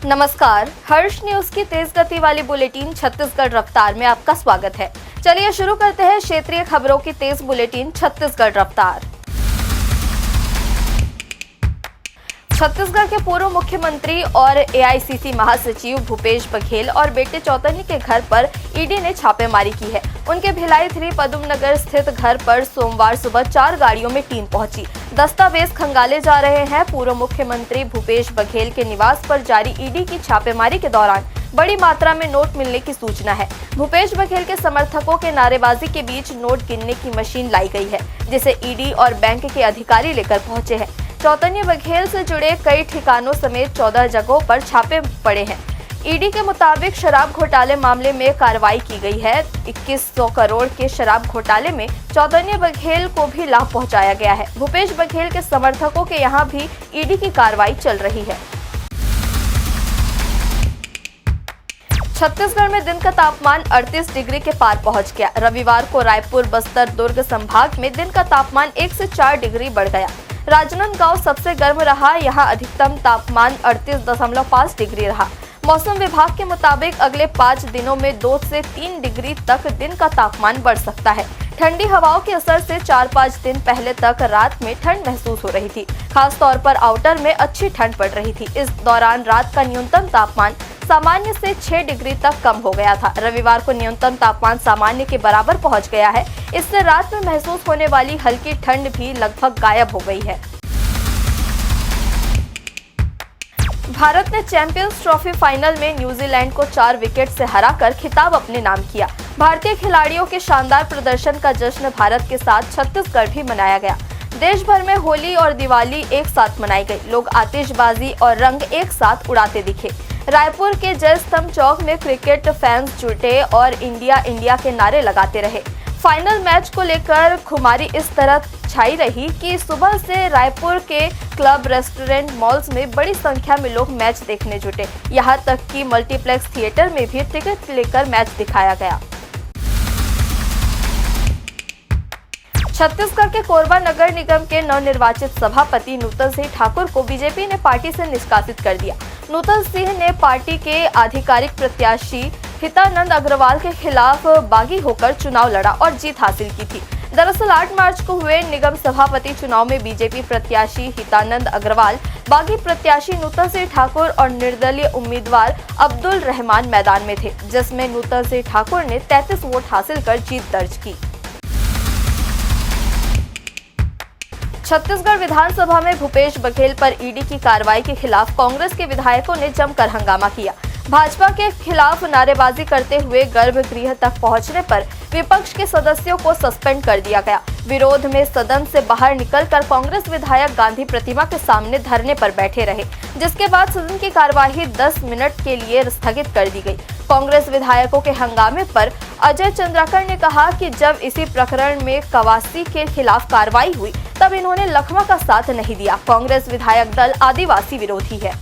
नमस्कार, हर्ष न्यूज की तेज गति वाली बुलेटिन छत्तीसगढ़ रफ्तार में आपका स्वागत है। चलिए शुरू करते हैं क्षेत्रीय खबरों की तेज बुलेटिन छत्तीसगढ़ रफ्तार। छत्तीसगढ़ के पूर्व मुख्यमंत्री और एआईसीसी महासचिव भूपेश बघेल और बेटे चौतन्य के घर पर ईडी ने छापेमारी की है। उनके भिलाई 3 पदमनगर स्थित घर पर सोमवार सुबह 4 गाड़ियों में टीम पहुंची। दस्तावेज खंगाले जा रहे हैं। पूर्व मुख्यमंत्री भूपेश बघेल के निवास पर जारी ईडी की छापेमारी के दौरान बड़ी मात्रा में नोट मिलने की सूचना है। भूपेश बघेल के समर्थकों के नारेबाजी के बीच नोट गिनने की मशीन लाई गई है, जिसे ईडी और बैंक के अधिकारी लेकर पहुंचे हैं। चौतन्य बघेल से जुड़े कई ठिकानों समेत 14 जगहों पर छापे पड़े हैं। ईडी के मुताबिक शराब घोटाले मामले में कार्रवाई की गई है। 2100 करोड़ के शराब घोटाले में चौतन्य बघेल को भी लाभ पहुंचाया गया है। भूपेश बघेल के समर्थकों के यहां भी ईडी की कार्रवाई चल रही है। छत्तीसगढ़ में दिन का तापमान 38 डिग्री के पार पहुंच गया। रविवार को रायपुर, बस्तर, दुर्ग संभाग में दिन का तापमान 1 से 4 डिग्री बढ़ गया। राजनांदगांव सबसे गर्म रहा। यहां अधिकतम तापमान 38.5 डिग्री रहा। मौसम विभाग के मुताबिक अगले 5 दिनों में 2 से 3 डिग्री तक दिन का तापमान बढ़ सकता है। ठंडी हवाओं के असर से 4-5 दिन पहले तक रात में ठंड महसूस हो रही थी। खास तौर पर आउटर में अच्छी ठंड पड़ रही थी। इस दौरान रात का न्यूनतम तापमान सामान्य से 6 डिग्री तक कम हो गया था। रविवार को न्यूनतम तापमान सामान्य के बराबर पहुंच गया है। इससे रात में महसूस होने वाली हल्की ठंड भी लगभग गायब हो गई है। भारत ने चैंपियंस ट्रॉफी फाइनल में न्यूजीलैंड को 4 विकेट से हराकर खिताब अपने नाम किया। भारतीय खिलाड़ियों के शानदार प्रदर्शन का जश्न भारत के साथ छत्तीसगढ़ भी मनाया गया। देश भर में होली और दिवाली एक साथ मनाई गई। लोग आतिशबाजी और रंग एक साथ उड़ाते दिखे। रायपुर के जय स्तंभ चौक में क्रिकेट फैंस जुटे और इंडिया इंडिया के नारे लगाते रहे। फाइनल मैच को लेकर खुमारी इस तरह छाई रही कि सुबह से रायपुर के क्लब, रेस्टोरेंट, मॉल्स में बड़ी संख्या में लोग मैच देखने जुटे। यहां तक कि मल्टीप्लेक्स थिएटर में भी टिकट लेकर मैच दिखाया गया। छत्तीसगढ़ के कोरबा नगर निगम के नवनिर्वाचित सभापति नूतन सिंह ठाकुर को बीजेपी ने पार्टी से निष्कासित कर दिया। नूतन सिंह ने पार्टी के आधिकारिक प्रत्याशी हितानंद अग्रवाल के खिलाफ बागी होकर चुनाव लड़ा और जीत हासिल की थी। दरअसल 8 मार्च को हुए निगम सभापति चुनाव में बीजेपी प्रत्याशी हितानंद अग्रवाल, बागी प्रत्याशी नूतन सिंह ठाकुर और निर्दलीय उम्मीदवार अब्दुल रहमान मैदान में थे, जिसमें नूतन सिंह ठाकुर ने 33 वोट हासिल कर जीत दर्ज की। छत्तीसगढ़ विधानसभा में भूपेश बघेल पर ईडी की कार्रवाई के खिलाफ कांग्रेस के विधायकों ने जमकर हंगामा किया। भाजपा के खिलाफ नारेबाजी करते हुए गर्भगृह तक पहुंचने पर विपक्ष के सदस्यों को सस्पेंड कर दिया गया। विरोध में सदन से बाहर निकलकर कांग्रेस विधायक गांधी प्रतिमा के सामने धरने पर बैठे रहे, जिसके बाद सदन की कार्यवाही 10 मिनट के लिए स्थगित कर दी गई। कांग्रेस विधायकों के हंगामे पर अजय चंद्राकर ने कहा कि जब इसी प्रकरण में कवासी के खिलाफ कार्रवाई हुई तब इन्होंने लखमा का साथ नहीं दिया। कांग्रेस विधायक दल आदिवासी विरोधी है।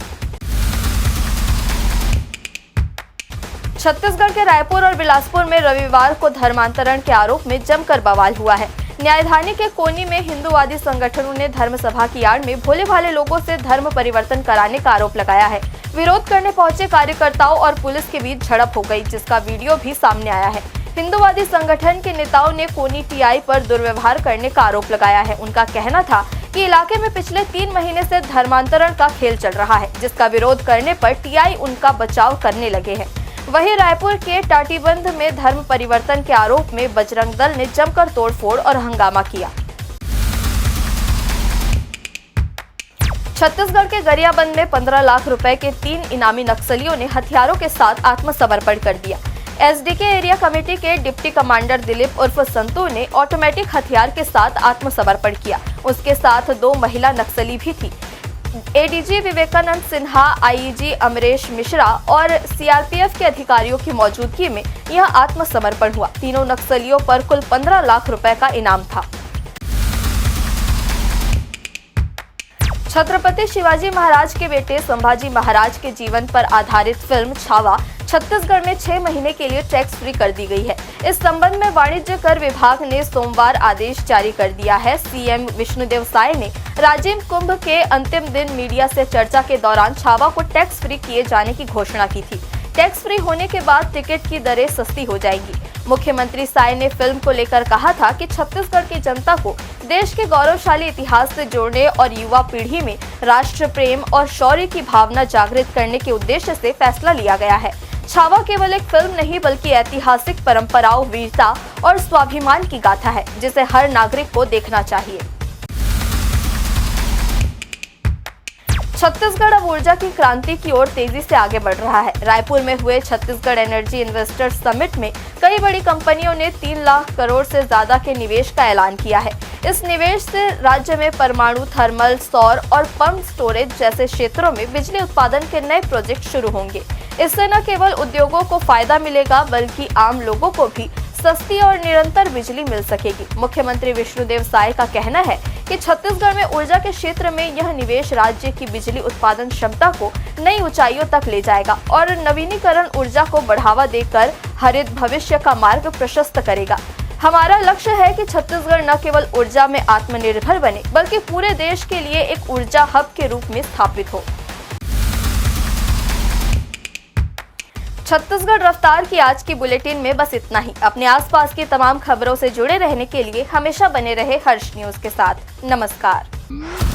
छत्तीसगढ़ के रायपुर और बिलासपुर में रविवार को धर्मांतरण के आरोप में जमकर बवाल हुआ है। न्यायधानी के कोनी में हिंदूवादी संगठनों ने धर्म सभा की आड़ में भोले भाले लोगों से धर्म परिवर्तन कराने का आरोप लगाया है। विरोध करने पहुंचे कार्यकर्ताओं और पुलिस के बीच झड़प हो गई, जिसका वीडियो भी सामने आया है। हिंदूवादी संगठन के नेताओं ने कोनी टीआई पर दुर्व्यवहार करने का आरोप लगाया है। उनका कहना था कि इलाके में पिछले 3 महीने से धर्मांतरण का खेल चल रहा है, जिसका विरोध करने पर टीआई उनका बचाव करने लगे हैं। वहीं रायपुर के टाटीबंध में धर्म परिवर्तन के आरोप में बजरंग दल ने जमकर तोड़फोड़ और हंगामा किया। छत्तीसगढ़ के गरियाबंद में 15 लाख रुपए के 3 इनामी नक्सलियों ने हथियारों के साथ आत्मसमर्पण कर दिया। एसडीके एरिया कमेटी के डिप्टी कमांडर दिलीप उर्फ संतू ने ऑटोमेटिक हथियार के साथ आत्मसमर्पण किया। उसके साथ 2 महिला नक्सली भी थी। एडीजी विवेकानंद सिन्हा, आईजी अमरेश मिश्रा और सीआरपीएफ के अधिकारियों की मौजूदगी में यह आत्मसमर्पण हुआ। तीनों नक्सलियों पर कुल 15 लाख रुपए का इनाम था। छत्रपति शिवाजी महाराज के बेटे संभाजी महाराज के जीवन पर आधारित फिल्म छावा छत्तीसगढ़ में 6 महीने के लिए टैक्स फ्री कर दी गई है। इस संबंध में वाणिज्य कर विभाग ने सोमवार आदेश जारी कर दिया है। सीएम विष्णुदेव साय ने राजिम कुंभ के अंतिम दिन मीडिया से चर्चा के दौरान छावा को टैक्स फ्री किए जाने की घोषणा की थी। टैक्स फ्री होने के बाद टिकट की दरें सस्ती हो जाएंगी। मुख्यमंत्री साय ने फिल्म को लेकर कहा था कि छत्तीसगढ़ की जनता को देश के गौरवशाली इतिहास से जोड़ने और युवा पीढ़ी में राष्ट्र प्रेम और शौर्य की भावना जागृत करने के उद्देश्य से फैसला लिया गया है। छावा केवल एक फिल्म नहीं बल्कि ऐतिहासिक परंपराओं, वीरता और स्वाभिमान की गाथा है, जिसे हर नागरिक को देखना चाहिए। छत्तीसगढ़ अब ऊर्जा की क्रांति की ओर तेजी से आगे बढ़ रहा है। रायपुर में हुए छत्तीसगढ़ एनर्जी इन्वेस्टर्स समिट में कई बड़ी कंपनियों ने 3 लाख करोड़ से ज्यादा के निवेश का ऐलान किया है। इस निवेश से राज्य में परमाणु, थर्मल, सौर और पंप स्टोरेज जैसे क्षेत्रों में बिजली उत्पादन के नए प्रोजेक्ट शुरू होंगे। इससे न केवल उद्योगों को फायदा मिलेगा बल्कि आम लोगों को भी सस्ती और निरंतर बिजली मिल सकेगी। मुख्यमंत्री विष्णुदेव साय का कहना है कि छत्तीसगढ़ में ऊर्जा के क्षेत्र में यह निवेश राज्य की बिजली उत्पादन क्षमता को नई ऊंचाइयों तक ले जाएगा और नवीनीकरण ऊर्जा को बढ़ावा देकर हरित भविष्य का मार्ग प्रशस्त करेगा। हमारा लक्ष्य है कि छत्तीसगढ़ न केवल ऊर्जा में आत्मनिर्भर बने बल्कि पूरे देश के लिए एक ऊर्जा हब के रूप में स्थापित हो। छत्तीसगढ़ रफ्तार की आज की बुलेटिन में बस इतना ही। अपने आसपास की तमाम खबरों से जुड़े रहने के लिए हमेशा बने रहे हर्ष न्यूज के साथ। नमस्कार।